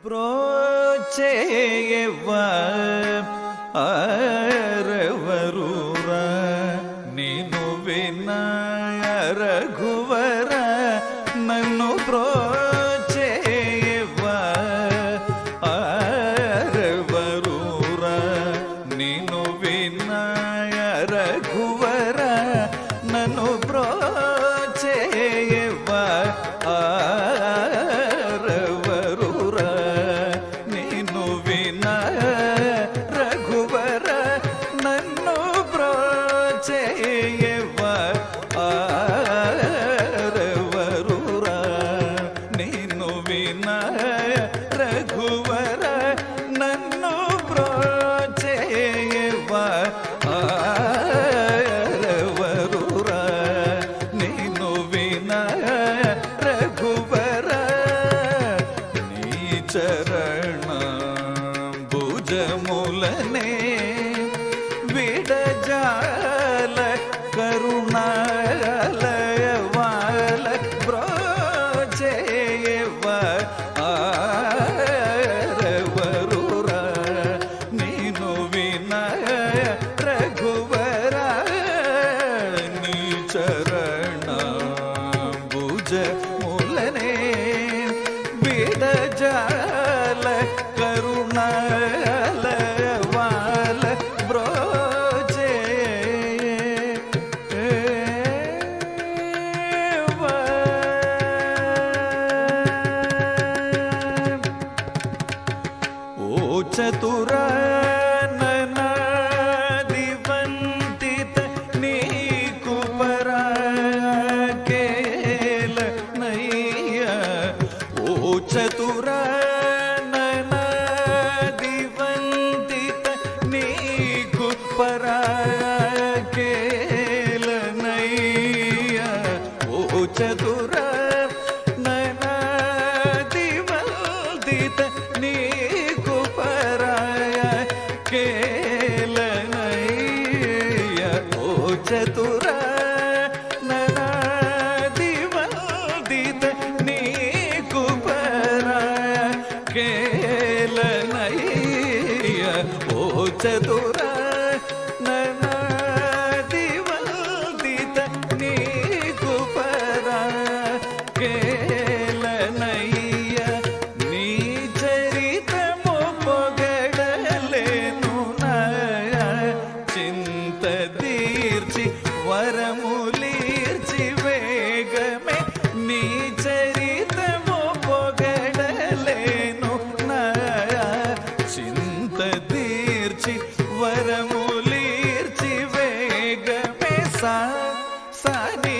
ప్రోచేయవా అరవరురా నిన్ను వినా రఘువర నన్ను ప్రోచేయవా అరవరురా నిన్ను వినా రఘువర నన్ను ప్రోచేయవా భుజములనే విడజాల కరుణాలయవాల బ్రోచేయవ ఆరవరురా నేను వినయ రఘువర నీ చరణ భుజములనే విడజాల కరుణాలయవాల బ్రోచే ఓ చతురా ననాదివంతిత నీకు పరాకేల నయ్య ఓ చతురా పరాకేలనయ్య ఓ చతుర ననాదివందిత నీకు పరాకేలనయ్య ఓ చతుర ననాదివందిత నీకు పరాకేలనయ్య ఓ చతుర వరములీర్చి వేగమే నీ చరితము పొగడలేను నయా చింత తీర్చి వరములీర్చి వేగమే సాని